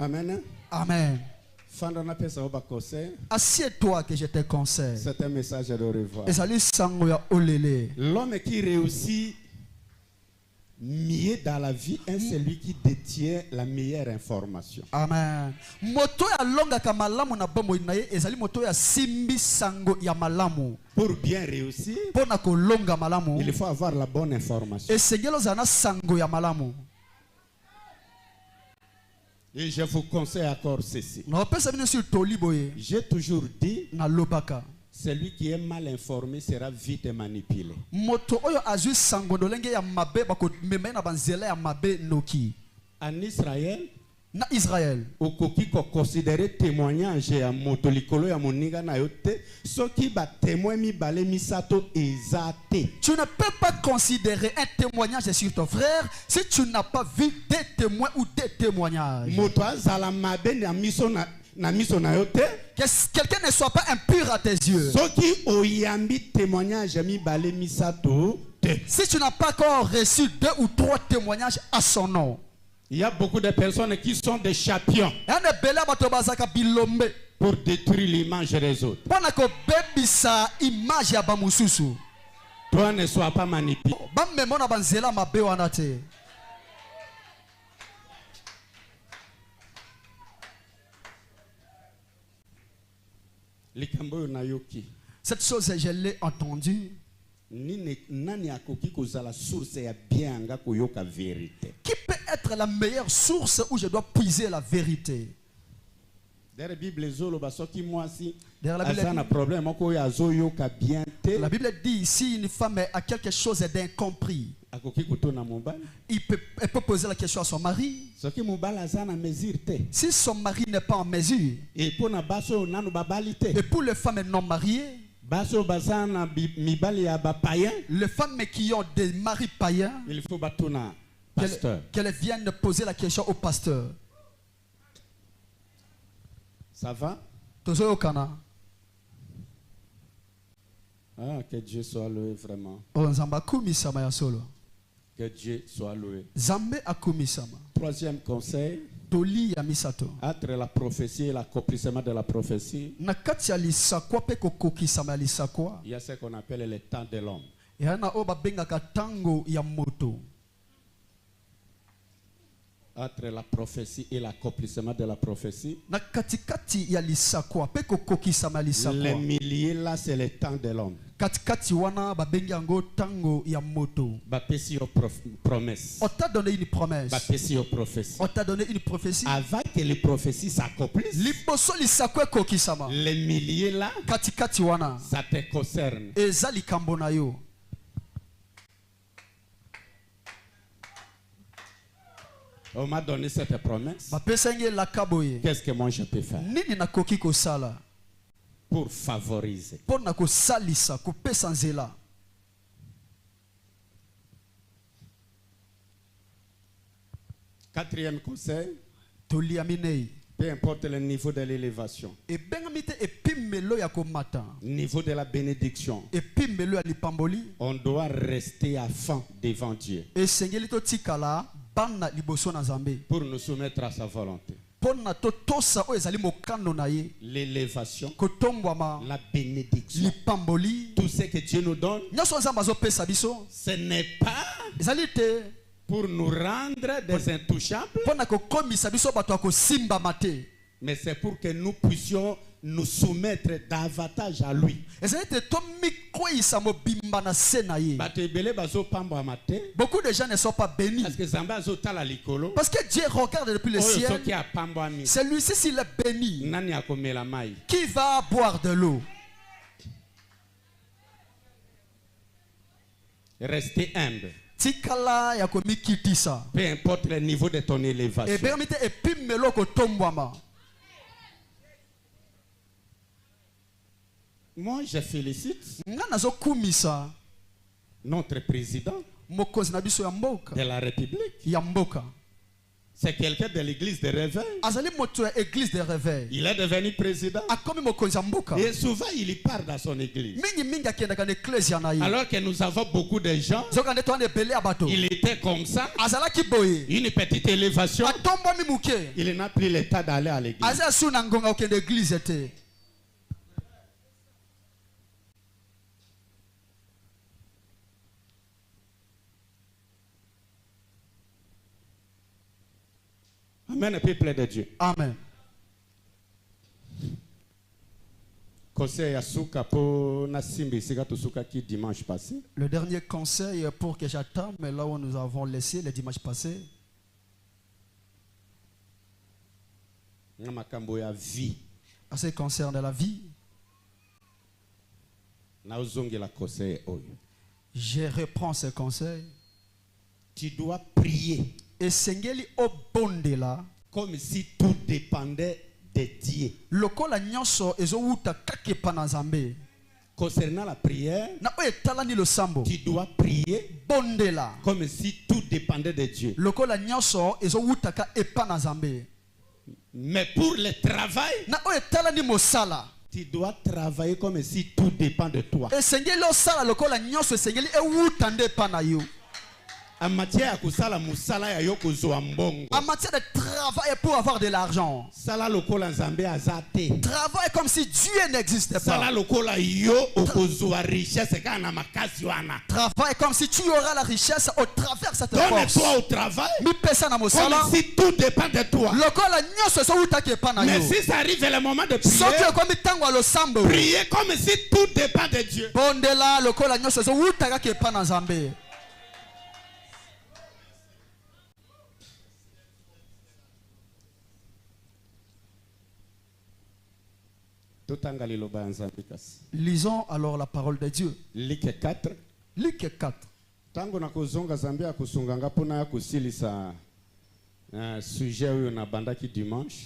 Amen. Amen. Assieds-toi que je te conseille. C'est un message de revoir. L'homme qui réussit mieux dans la vie est celui qui détient la meilleure information. Amen. Pour bien réussir, il faut avoir la bonne information. Et je vous conseille encore ceci. J'ai toujours dit, celui qui est mal informé sera vite manipulé. En Israël, okoki ko considérer témoignage ya moto likolo ya moninga na yote soki ba témoin mi balé misato ezate. Tu ne peux pas considérer un témoignage sur ton frère si tu n'as pas vu des témoins ou des témoignages. Moto azala mabe na miso na yote. Que quelqu'un ne soit pas impur à tes yeux. Soki oyambi témoignage mi balé misato te. Si tu n'as pas encore reçu 2 ou 3 témoignages à son nom. Il y a beaucoup de personnes qui sont des champions pour détruire l'image des autres. Toi ne sois pas manipulé. Cette chose, je l'ai entendue. Qui peut être la meilleure source où je dois puiser la vérité? La Bible dit ici, une femme a quelque chose d'incompris. Elle peut poser la question à son mari. Si son mari n'est pas en mesure, et pour les femmes non mariées, les femmes qui ont des maris païens, il faut qu'elles viennent poser la question au pasteur. Ça va? Ah, que Dieu soit loué vraiment. Que Dieu soit loué. Troisième conseil. Entre la prophétie et l'accomplissement de la prophétie, il y a ce qu'on appelle le temps de l'homme. Entre la prophétie et l'accomplissement de la prophétie, le milieu là, c'est le temps de l'homme. On t'a donné une promesse. On t'a donné une prophétie. Avant que les prophéties s'accomplissent, le milieu là, ça te concerne. On m'a donné cette promesse. Qu'est-ce que moi je peux faire pour favoriser? Quatrième conseil. Peu importe le niveau de l'élévation, niveau de la bénédiction, on doit rester à fond devant Dieu pour nous soumettre à sa volonté. L'élévation, la bénédiction, tout ce que Dieu nous donne, ce n'est pas pour nous rendre des intouchables, mais c'est pour que nous puissions nous soumettre davantage à lui. Beaucoup de gens ne sont pas bénis parce que Dieu regarde depuis le ciel. Celui-ci, s'il est béni, qui va boire de l'eau? Restez humble. Peu importe le niveau de ton élévation. Moi, je félicite notre président de la République. C'est quelqu'un de l'église de réveil. Il est devenu président. Et souvent il part dans son église. Alors que nous avons beaucoup de gens. Il était comme ça. Une petite élévation. Il n'a plus l'état d'aller à l'église. Amen, peuple de Dieu. Amen. Le dernier conseil pour que j'attende, mais là où nous avons laissé le dimanche passé. À ce qui concerne la vie. Je reprends ce conseil. Tu dois prier. Et Sengeli obondela comme si tout dépendait de Dieu. Lokola nyonso ezowuta kakepa na Nzambe. Concernant la prière, na oyetalani lo sambo. Tu dois prier bondela comme si tout dépendait de Dieu. Lokola nyonso ezowuta ka epa na Nzambe. Mais pour le travail, na oyetalani mosala. Tu dois travailler comme si tout dépend de toi. Et Sengeli osala lokola nyonso Sengeli ewuta ndepa na yo. En matière de travail pour avoir de l'argent. Travaille comme si Dieu n'existait pas. Travaille comme si tu auras la richesse au travers de cette force. Donne-toi au travail comme si tout dépend de toi. Mais si ça arrive le moment de prier, priez comme si tout dépend de Dieu. Lisons alors la parole de Dieu. Luc 4. Luc 4.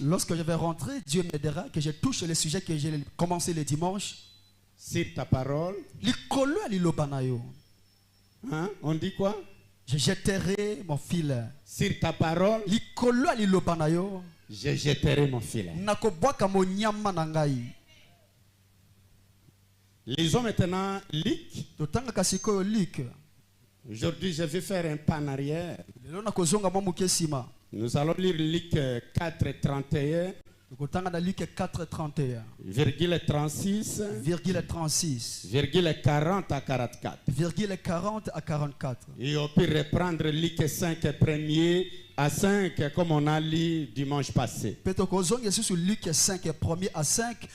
Lorsque je vais rentrer, Dieu m'aidera que je touche les sujets que j'ai commencé le dimanche. Sur ta parole. Hein? On dit quoi? Je jetterai mon fil. Sur ta parole. Je jetterai mon fil. Lisons maintenant Luc. Aujourd'hui, je vais faire un pas en arrière. Nous allons lire Luc 4, 31. Virgule 36. Virgule 36. Virgule 40 à 44. Virgule 40 à 44. Et on peut reprendre Luc 5, 1er à 5, comme on a lu dimanche passé. Luc 5, 1er à 5.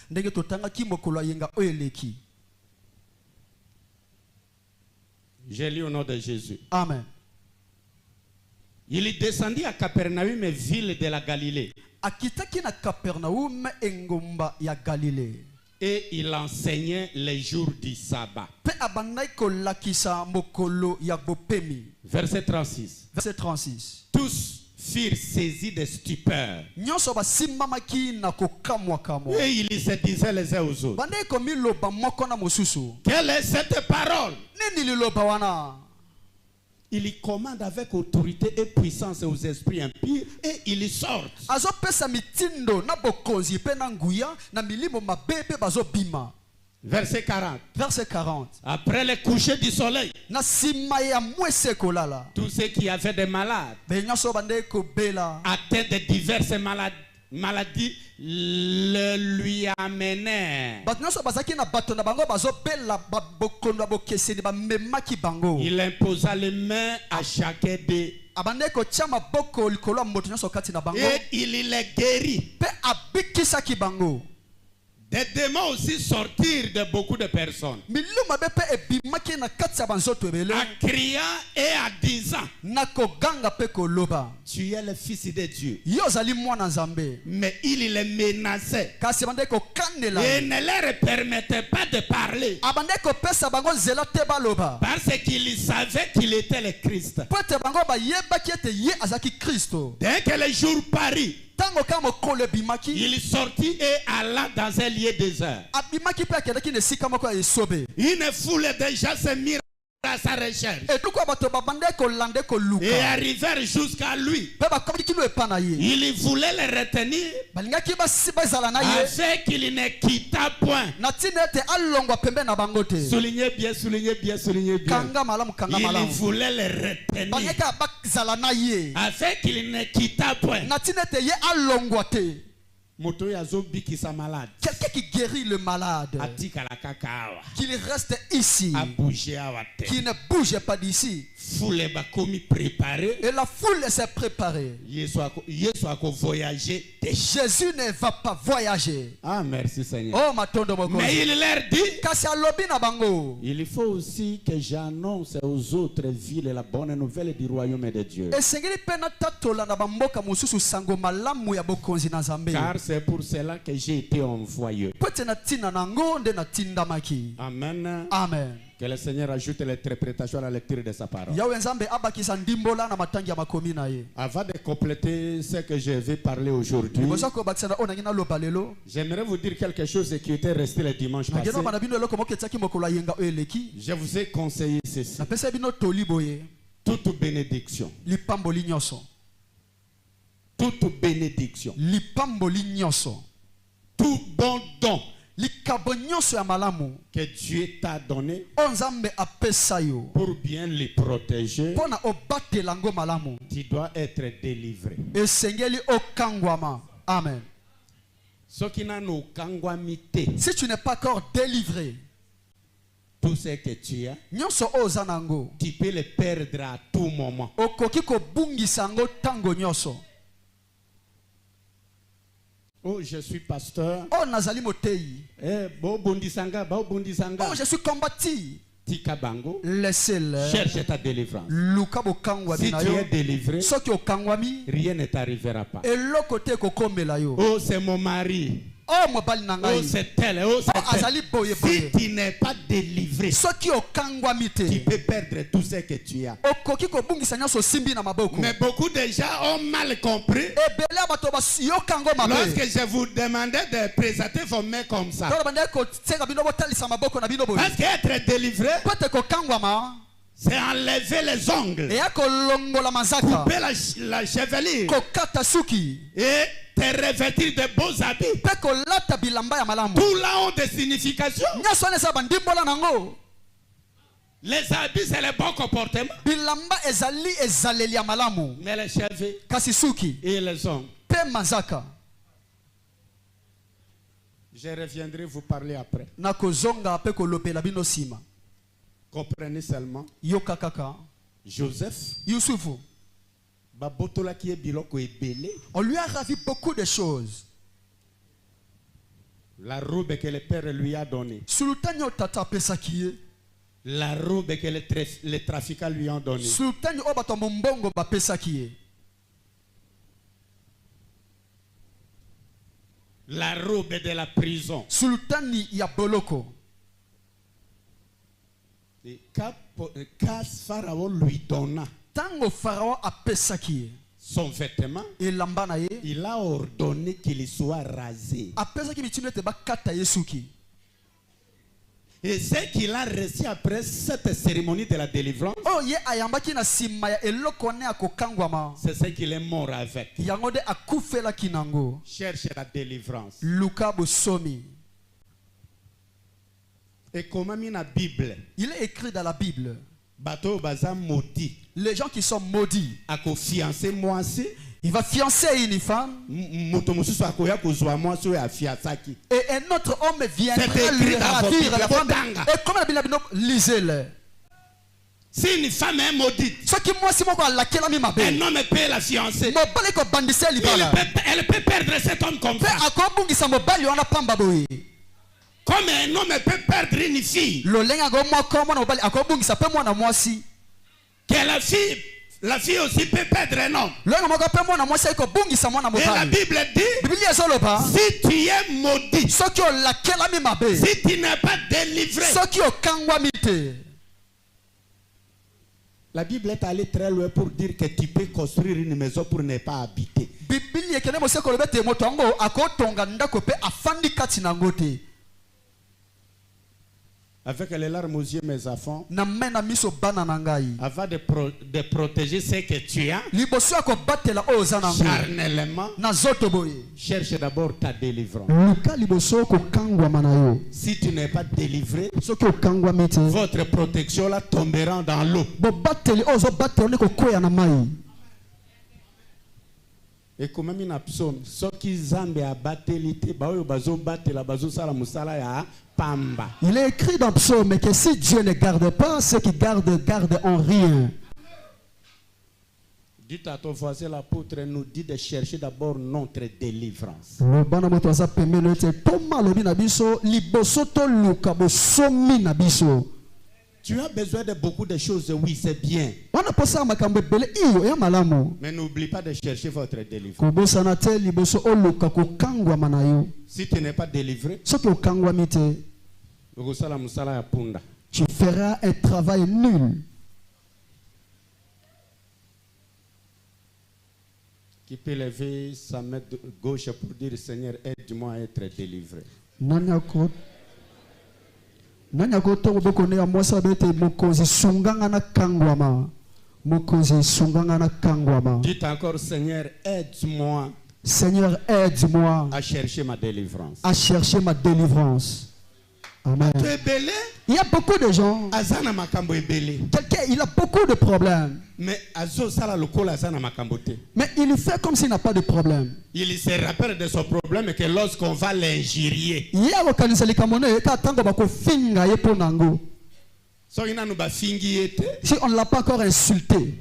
J'ai lu au nom de Jésus. Amen. Il descendit à Capernaum, ville de la Galilée. Et il enseignait les jours du sabbat. Verset 36. Verset 36. Tous firent saisis de stupeur. Et ils se disaient les uns aux autres: quelle est cette parole? Il commande avec autorité et puissance aux esprits impurs et ils sortent. Verset 40. Verset 40. Après le coucher du soleil, tous ceux qui avaient des malades, atteints de diverses maladies, le lui amenèrent. Il imposa les mains à chacun d'eux et il les guérit. Des démons aussi sortirent de beaucoup de personnes, en criant et en disant: tu es le fils de Dieu. Mais il les menaçait et ne leur permettait pas de parler, parce qu'il savait qu'il était le Christ. Dès que le jour parut, il sortit et alla dans un lieu désert. Une foule de gens se mirent à sa recherche et arrivèrent jusqu'à lui. Il voulait le retenir afin qu'il ne quittât point. Soulignez bien, soulignez bien, soulignez bien. Il voulait le retenir afin qu'il ne quittât point. Quelqu'un qui guérit le malade, qu'il reste ici, qui ne bouge pas d'ici. Et la foule s'est préparée. Jésus ne va pas voyager. Ah, merci Seigneur. Oh, mais il leur dit, il faut aussi que j'annonce aux autres villes la bonne nouvelle du royaume de Dieu. Car c'est pour cela que j'ai été envoyé. Amen. Amen. Que le Seigneur ajoute l'interprétation à la lecture de sa parole. Avant de compléter ce que je vais parler aujourd'hui, j'aimerais vous dire quelque chose qui était resté le dimanche passé. Je vous ai conseillé ceci. Toute bénédiction. Toute bénédiction. Tout bon don que Dieu t'a donné pour bien les protéger, tu dois être délivré. Amen. Si tu n'es pas encore délivré, tout ce que tu as, tu peux le perdre à tout moment. Oh, je suis pasteur. Oh, Nazali Motei. Oh, je suis combattu. Laissez-le. Cherche ta délivrance. Si tu es délivré, rien ne t'arrivera pas. Oh, c'est mon mari. Oh, c'est elle. Oh, c'est elle. Si tu n'es pas délivré, tu peux perdre tout ce que tu as. Mais beaucoup de gens ont mal compris. Lorsque je vous demandais de présenter vos mains comme ça, parce qu'être délivré, c'est enlever les ongles, couper la chevelure et te revêtir de beaux habits. Tout là ont des significations. Les habits, c'est le bon comportement. Mais les cheveux et les ongles, je reviendrai vous parler après. Comprenez seulement. Joseph, on lui a ravi beaucoup de choses. La robe que le père lui a donnée, la robe que les trafiquants lui ont donnée, la robe de la prison. Et quand Pharaon lui donna son vêtement, il a ordonné qu'il soit rasé. Et ce qu'il a reçu après cette cérémonie de la délivrance, c'est ce qu'il est mort avec. Cherche la délivrance. Et comment la Bible, il est écrit dans la Bible, les gens qui sont maudits, il va fiancer une femme, et un autre homme viendra lui ravir la femme. Et comme la Bible, lisez-le. Si une femme est maudite, un homme peut la fiancer. Elle peut perdre cet homme comme ça. Comme un homme peut perdre une fille. Que la fille aussi peut perdre un homme. Et la Bible dit, si tu es maudit, si tu n'es pas délivré. La Bible est allée très loin pour dire que tu peux construire une maison pour ne pas habiter. avec les larmes aux yeux mes enfants, avant de protéger ce que tu as, charnellement, cherche d'abord ta délivrance. Si tu n'es pas délivré, votre protection là tombera dans l'eau. Et comme il y a un psaume, ceux qui zambe a battelité, il est écrit dans Psaume que si Dieu ne garde pas, ceux qui gardent en rien. Dites à ton voisin, l'apôtre nous dit de chercher d'abord notre délivrance. Tu as besoin de beaucoup de choses, oui, c'est bien. Mais n'oublie pas de chercher votre délivrance. Si tu n'es pas délivré, tu feras un travail nul. Qui peut lever sa main gauche pour dire Seigneur, aide-moi à être délivré. Dites encore Seigneur, aide-moi. Seigneur, aide-moi à chercher ma délivrance. À chercher ma délivrance. Amen. Il y a beaucoup de gens. Quelqu'un, il a beaucoup de problèmes. Mais il fait comme s'il n'a pas de problème. Il se rappelle de son problème que lorsqu'on va l'injurier. Si on ne l'a pas encore insulté,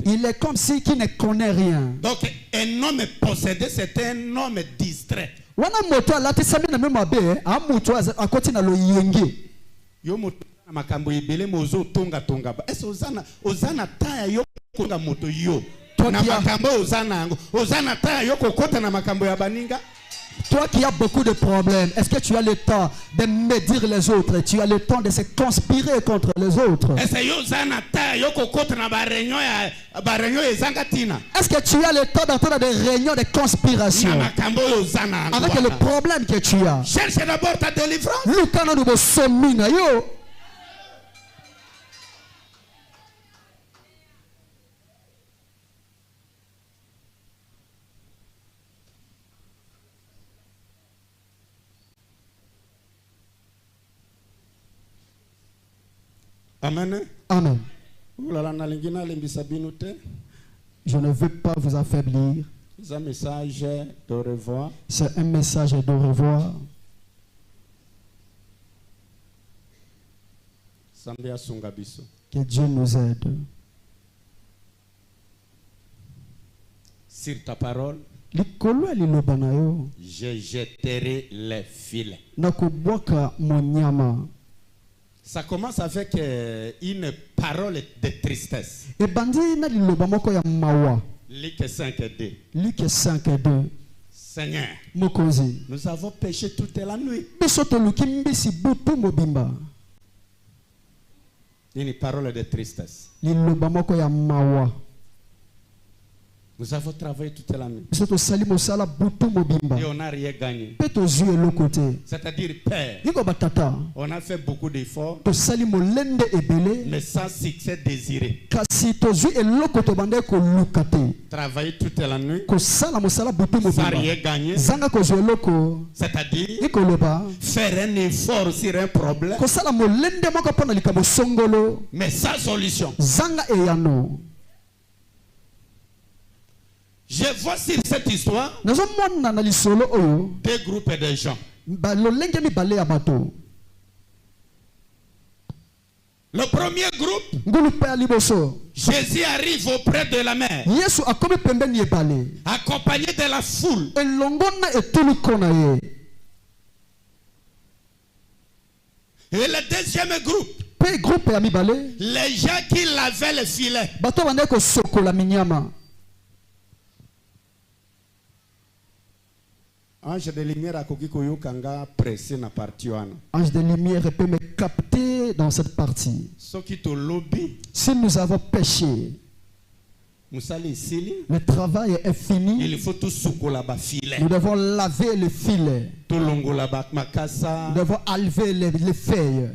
il est comme si qui ne connaît rien. Donc un homme possédé, c'est un homme distrait. Toi qui as beaucoup de problèmes, est-ce que tu as le temps de médire les autres? Tu as le temps de se conspirer contre les autres? Est-ce que tu as le temps d'entendre des réunions de conspiration avec le problème que tu as? Cherche d'abord ta délivrance. Amen. Amen. Je ne veux pas vous affaiblir. C'est un message de revoir. C'est un message de revoir. Que Dieu nous aide. Sur ta parole, je jetterai les filets. Ça commence avec une parole de tristesse. Luc 5:2. Luc 5:2. Seigneur, nous avons péché toute la nuit. Une parole de tristesse. Nous avons travaillé toute la nuit. Et on n'a rien gagné. C'est-à-dire, Père, on a fait beaucoup d'efforts, mais sans succès désiré. Travailler toute la nuit, sans rien gagner. C'est-à-dire, faire un effort sur un problème, mais sans solution. Je vois sur cette histoire deux groupes de gens. Le premier groupe, Jésus arrive auprès de la mer, accompagné de la foule. Et le deuxième groupe, les gens qui lavaient le filet. Ange de lumière a kokiko kanga pressé na partie wana. Ange de lumière peut me capter dans cette partie. Si nous avons péché, Le travail est fini. Il faut tout soukola ba filet. Nous devons laver le filet. Tout longola ba makasa. Nous devons enlever les feuilles.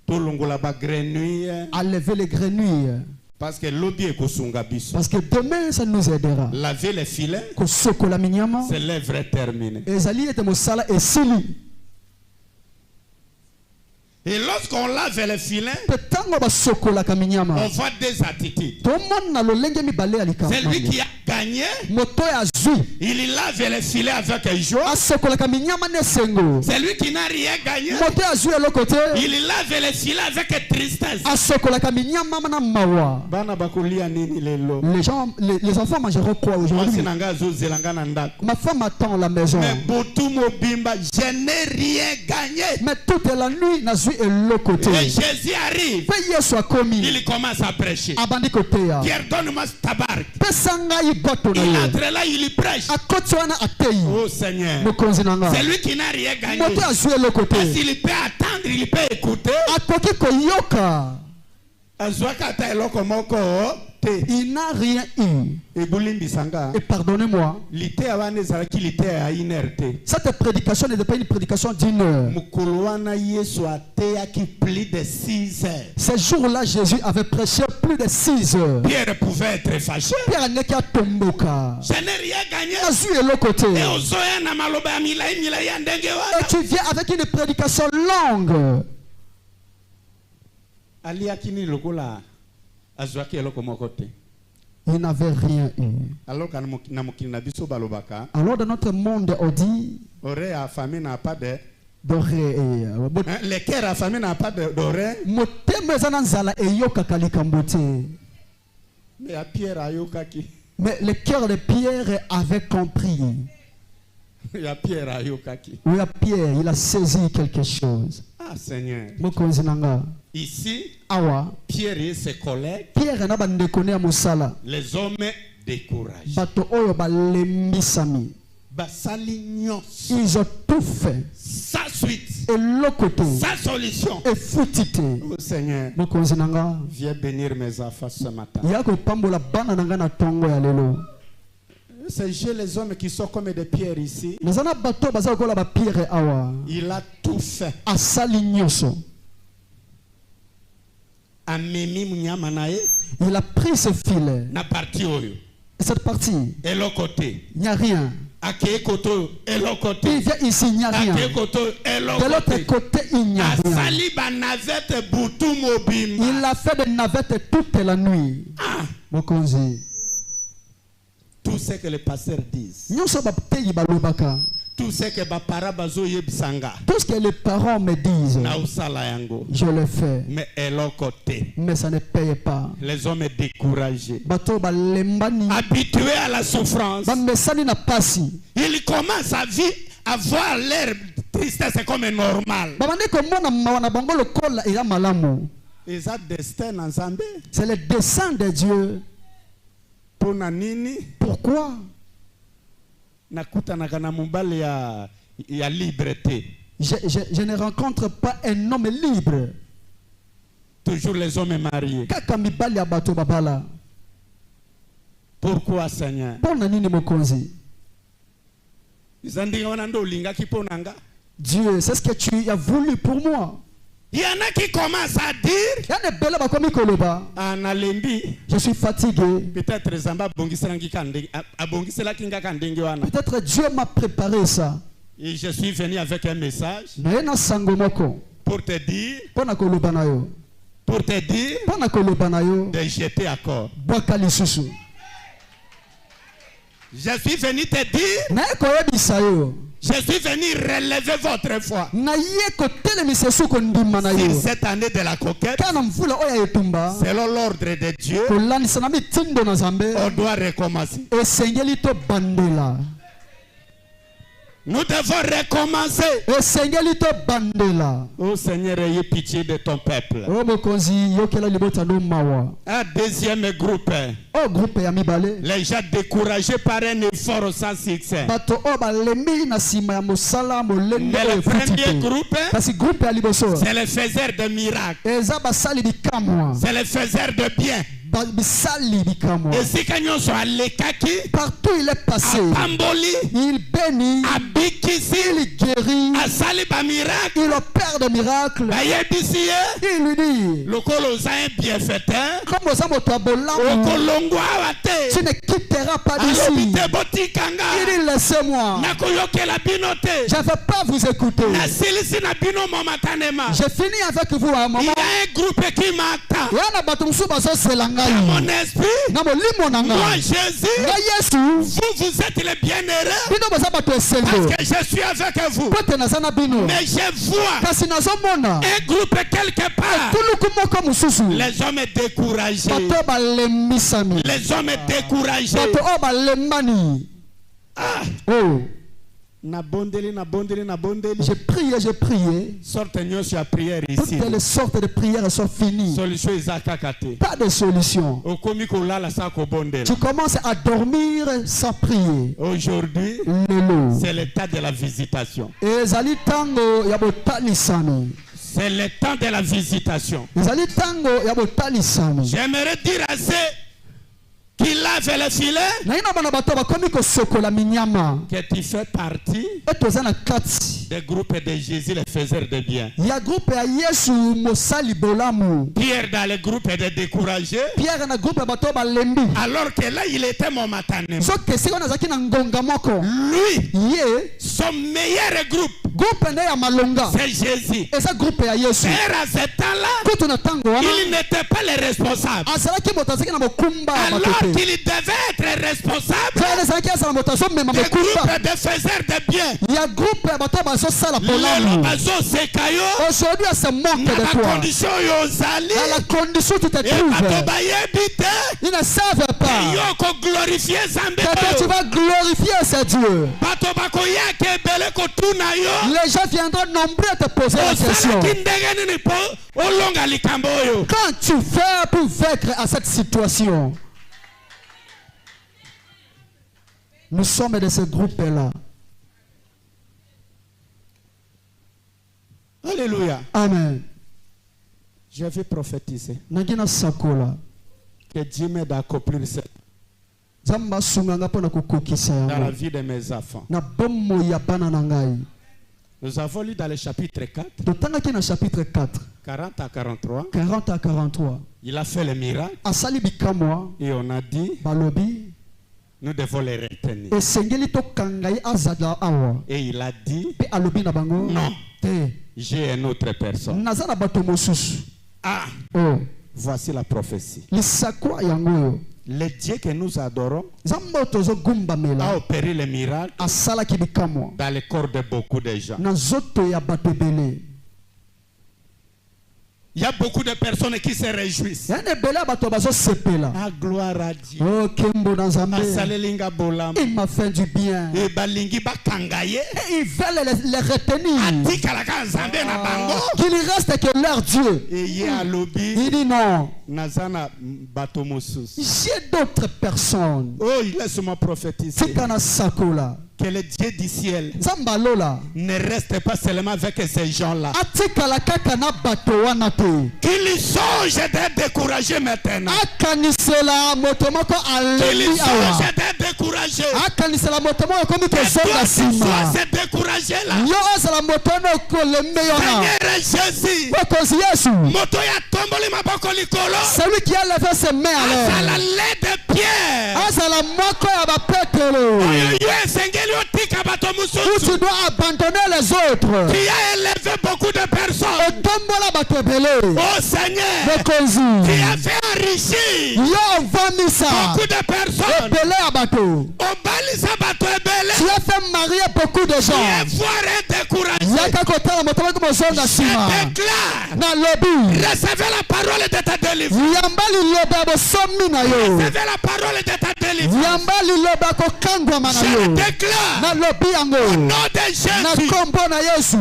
Tout longola ba grenouille. Enlever les grenouilles. Parce que l'objet est kosunga biso. Parce que demain ça nous aidera. Laver les filets. Kosokola minyama. C'est l'œuvre terminée. Ezali ete mosala esili. Et lorsqu'on lave les filets, on voit des attitudes. C'est lui qui a gagné. Il lave les filets avec joie. C'est lui qui n'a rien gagné. Il lave les filets avec tristesse. Les enfants mangeront quoi aujourd'hui? Ma femme attend à la maison. Mais je n'ai rien gagné. Mais toute la nuit, et Jésus arrive. Il commence à prêcher. Pierre, donne-moi ta barque. Il entre là, il prêche. Oh Seigneur, c'est lui qui n'a rien gagné. Et s'il peut attendre, il peut écouter. Il n'a rien eu. Et pardonnez-moi. Cette prédication n'était pas une prédication d'une heure. Ce jour-là, Jésus avait prêché plus de 6 heures. Pierre pouvait être fâché. Pierre n'est qu'à tomber. Je n'ai rien gagné. Et tu viens avec une prédication longue. Il n'avait rien eu. Alors dans notre monde, on dit les cœurs affamés n'ont pas d'oreille. Mais le cœur de Pierre avait compris. Oui, à Pierre, il a saisi quelque chose. Ah Seigneur. Ici, Pierre et ses collègues, les hommes découragés. Ils ont tout fait. Sa suite, sa solution. Oh Seigneur, viens bénir mes enfants ce matin. C'est les hommes qui sont comme des pierres ici. Il a tout fait. Il a pris ce filet. Cette partie, et l'autre côté, il n'y a rien. Il vient ici, il n'y a rien. De l'autre côté, il n'y a rien. Il a fait des navettes toute la nuit. Tout ce que les pasteurs disent. Tout ce que les parents me disent, je le fais. Mais ça ne paye pas. Les hommes découragés, habitués à la souffrance, ils commencent à voir leur tristesse comme normal. C'est le dessein de Dieu. Pourquoi? Je ne rencontre pas un homme libre. Toujours les hommes mariés. Pourquoi, Seigneur? Dieu, c'est ce que tu as voulu pour moi. Il y en a qui commencent à dire, je suis fatigué. Peut-être Dieu m'a préparé ça. Et je suis venu avec un message pour te dire de jeter à corps. Je suis venu te dire, je suis venu relever votre foi. Sur cette année de la conquête, selon l'ordre de Dieu, on doit recommencer. Nous devons recommencer. Oh Seigneur, ayez pitié de ton peuple. Un deuxième groupe. Les gens découragés par un effort sans succès. Mais le premier groupe, c'est le faiseur de miracles. C'est le faiseur de bien. Partout il est passé, il bénit, il guérit, il opère des miracles. Il lui dit, comme tu ne quitteras pas d'ici. Il dit, laissez-moi, je ne vais pas vous écouter. J'ai fini avec vous à un moment. Il y a un groupe qui m'attend. Mon esprit, moi Jésus, vous êtes les bienheureux parce que je suis avec vous. Mais je vois un groupe quelque part. Les hommes découragés. Les hommes découragés. Ah. Oh. J'ai prié. Toutes les sortes de prières sont finies. Pas de solution. Tu commences à dormir sans prier. Aujourd'hui, c'est le temps de la visitation. C'est le temps de la visitation. J'aimerais dire à ceux qui lave le filet que tu fais partie des groupes de Jésus, les faiseurs de bien. Pierre dans le groupe des découragés, alors que là il était mon matané. Lui, son meilleur groupe, c'est Jésus. Et à ce temps-là, il n'était pas le responsable. Alors qu'il devait être responsable des groupes de faiseurs de bien. Aujourd'hui, à ce manque de toi, à la condition où tu te trouves, ils ne savent pas que tu vas glorifier ce Dieu. Les gens viendront nombreux te poser la question. Quand tu fais pour vaincre à cette situation? Nous sommes de ce groupe-là. Alléluia. Amen. Je vais prophétiser que Dieu m'aide à accomplir ça dans la vie de mes enfants. Nous avons lu dans le chapitre 4, 40 à 43. 40 à 43. Il a fait le miracle. Et on a dit, nous devons les retenir. Et il a dit, non, j'ai une autre personne. Ah, voici la prophétie. Le Dieu que nous adorons a opéré le miracle dans le corps de beaucoup de gens. Il y a beaucoup de personnes qui se réjouissent. Ah, gloire à Dieu. Il m'a fait du bien. Et ils veulent les retenir. Qu'il reste que leur Dieu. Il dit non. J'ai d'autres personnes. Oh, laisse-moi prophétiser. Que le Dieu du ciel ne reste pas seulement avec ces gens-là. Qu'il songe d'être découragé maintenant. Qu'il songe d'être découragé. C'est découragé là. Jésus. Celui qui a levé ses mains à l'air. Où tu dois abandonner les autres. Qui a élevé beaucoup de personnes. Oh Seigneur. Qui a fait enrichir beaucoup de personnes. Tu as fait marier beaucoup de gens. Je déclare. Recevez la parole de ta délivrance. Recevez la parole de ta délivrance. Je déclare au nom de Jésus.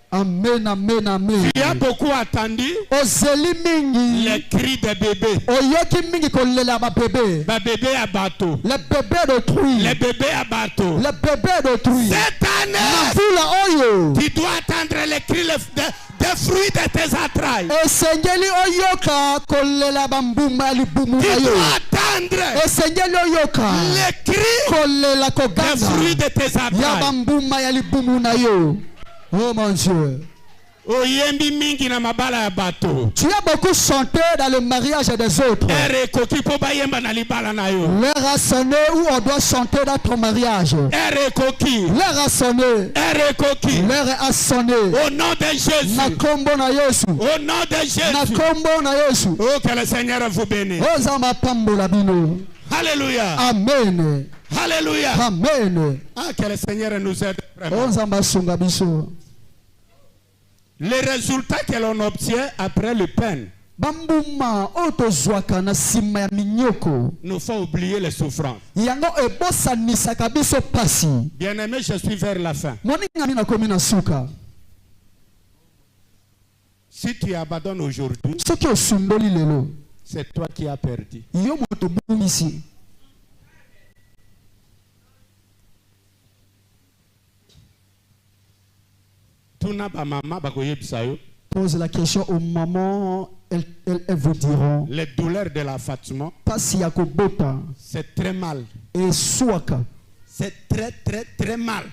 Amen, amen, amen. Tu as beaucoup attendu les cris des bébés. Les bébés à bateau. Les bébés d'autrui. Les bébés à bateau. Les bébés d'autrui. Cette année, tu dois attendre entendre les cris des fruits de tes entrailles. Tu dois attendre les cris des fruits de tes entrailles. Oh mon Dieu. Tu as beaucoup chanté dans le mariage des autres. L'heure a sonné où on doit chanter dans ton mariage. L'heure a sonné. L'heure a sonné. Au nom de Jésus. Au nom de Jésus. Oh, que le Seigneur vous bénisse. Alléluia. Amen. Alléluia. Amen. Ah, que le Seigneur nous aide vraiment. Les résultats que l'on obtient après le peine nous faut oublier les souffrances. Bien-aimé, je suis vers la fin. Si tu abandonnes aujourd'hui, c'est toi qui as perdu. Pose la question aux mamans, elles vous diront. Les douleurs de la Fatima, c'est très mal. C'est très très mal.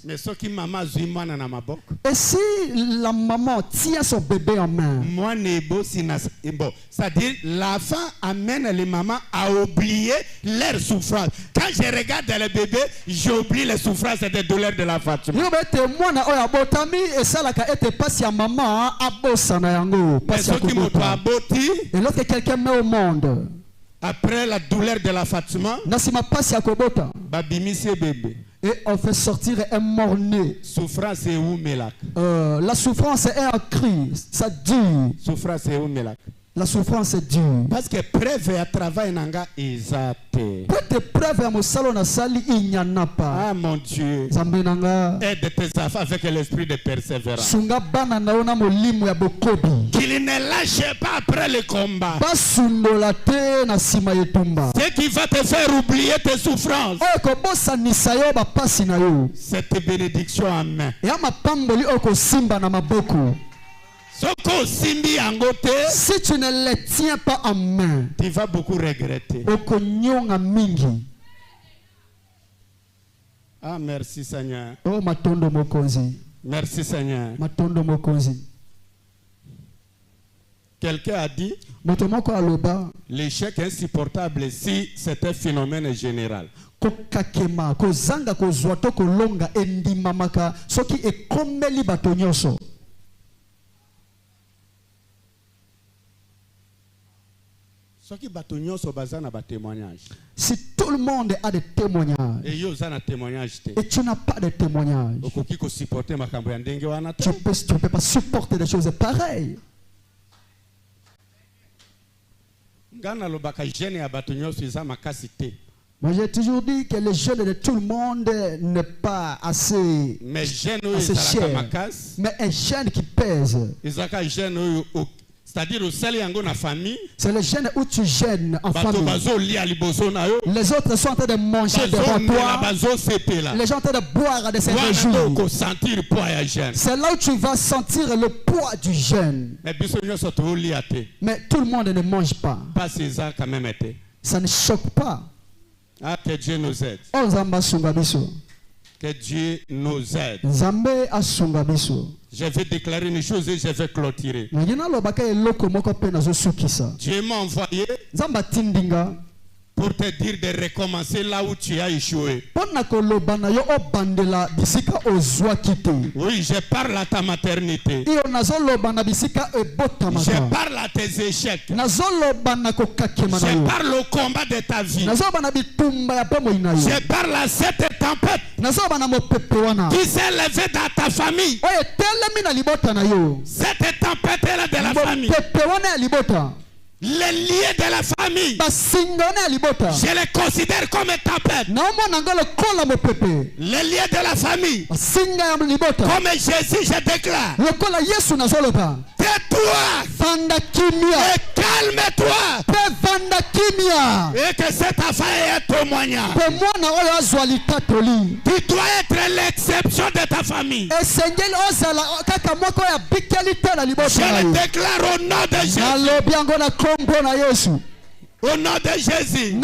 Mais ce qui maman zuma na mabok. Et si la maman tient son bébé en main, moi nebo c'est-à-dire la femme amène les mamans à oublier leurs souffrances. Quand je regarde le bébé, j'oublie les souffrances et les douleurs de la Fatima. Mais ce qui m'a aboti, et lorsque quelqu'un met au monde, après la douleur de la Fatima, babimisi bébé. Et on fait sortir un mort-né. Souffrance est où melak? La souffrance est un cri, ça dure. Souffrance est où melak? La souffrance est dure. Parce que preuve à travail nanga ezate. Peut-être preuve à mon salon na sali il n'y en a pas. Ah mon Dieu. Aide tes enfants avec l'esprit de persévérance. Sunga bana na ona molimo ya bokobi. Qu'il ne lâche pas après le combat. Basundola te na sima yetumba. Ce qui va te faire oublier tes souffrances. Ko bossa nisayo ba pasi na yo. Cette bénédiction en main. Ya mapamboli oko simba na maboko. Si tu ne les tiens pas en main, tu vas beaucoup regretter. Ah, merci Seigneur. Oh, matondo mokonzi. Merci Seigneur. Matondo mokonzi. Quelqu'un a dit l'échec est insupportable si c'est un phénomène général. Kokakema, kozanga kozwato kolonga endimamaka soki ekomeli bato nyonso. Si tout le monde a des témoignages et tu n'as pas de témoignages, tu ne peux pas supporter des choses pareilles. Moi j'ai toujours dit que les jeunes de tout le monde n'est pas assez cher. Mais un jeune qui pèse. C'est-à-dire au sel yango na famille. C'est le jeûne où tu jeûnes en famille. Les autres sont en train de manger devant toi. Les gens sont en train de boire de ces réjouis. C'est là où tu vas sentir le poids du jeûne. Mais tout le monde ne mange pas. Ça ne choque pas. Ah, que Dieu nous aide. Que Dieu nous aide. Je vais déclarer une chose et je vais clôturer. Dieu m'a envoyé pour te dire de recommencer là où tu as échoué. Oui, je parle à ta maternité. Je parle à tes échecs. Je parle au combat de ta vie. Je parle à cette tempête qui s'est levée dans ta famille. Cette tempête-là de la famille. Les liens de la famille, je les considère comme une tempête. Les liens de la famille, comme Jésus, je déclare, tais-toi et calme Calme-toi. Et que cette affaire est témoignant. Tu dois être l'exception de ta famille. Je le déclare au nom de Jésus. Au nom de Jésus.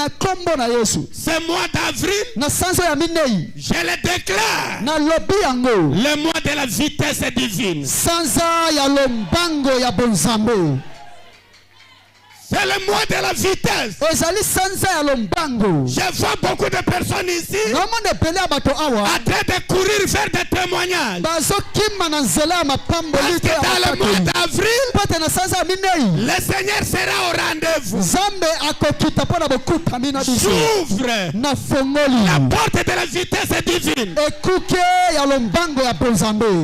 Ce mois d'avril, je le déclare. Le mois de la vitesse divine. C'est le mois de la vitesse. Je vois beaucoup de personnes ici en train de courir vers des témoignages. Parce que dans le mois d'avril, le Seigneur sera au rendez-vous. J'ouvre la porte de la vitesse divine.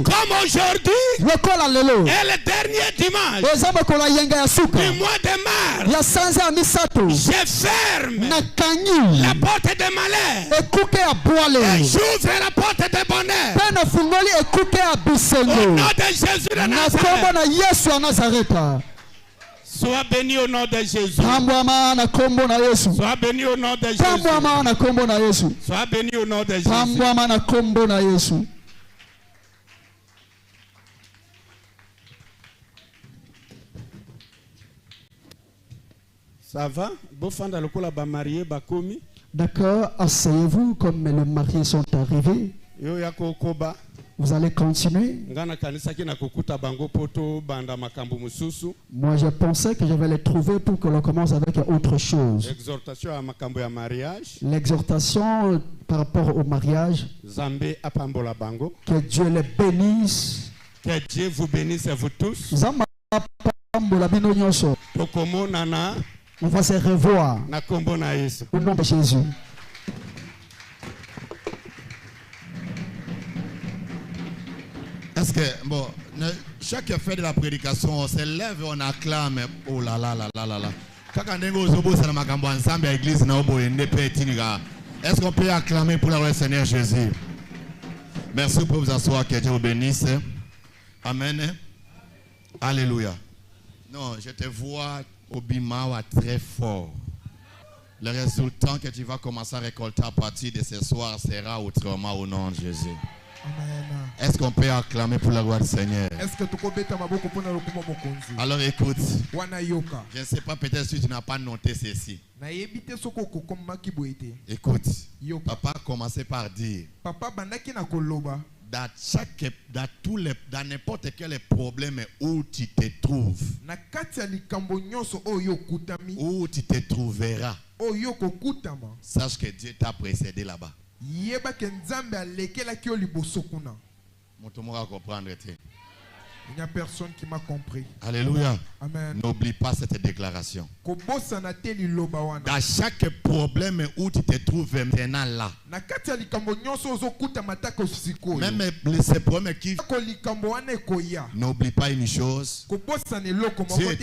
Comme aujourd'hui est le dernier dimanche du mois de mars. Je ferme la porte de malheur et j'ouvre la porte de bonheur. Au nom de Jésus de Nazareth. Sois béni au nom de Jésus. Sois béni au nom de Jésus. Sois béni au nom de Jésus. Ça va? D'accord, asseyez-vous comme les mariés sont arrivés. Vous allez continuer. Moi, je pensais que je vais les trouver pour que l'on commence avec autre chose. L'exhortation par rapport au mariage. Que Dieu les bénisse. Que Dieu vous bénisse vous tous. On va se revoir au nom de Jésus. Est-ce que, bon, chaque fait de la prédication, on se lève et on acclame. Oh là là là là là là. Est-ce qu'on peut acclamer pour le Seigneur Jésus? Merci pour vous asseoir, que Dieu vous bénisse. Amen. Alléluia. Non, je te vois au Bimawa très fort. Le résultat que tu vas commencer à récolter à partir de ce soir sera autrement au nom de Jésus. Amen. Est-ce qu'on peut acclamer pour la gloire du Seigneur? Alors écoute, je ne sais pas, peut-être si tu n'as pas noté ceci. Écoute, papa a commencé par dire dans n'importe quel problème où tu te trouves, où tu te trouveras, sache que Dieu t'a précédé là-bas. Il n'y a personne qui m'a compris. Alléluia. Amen. N'oublie pas cette déclaration. Dans chaque problème où tu te trouves maintenant là, même ces problèmes qui, n'oublie pas une chose. Dieu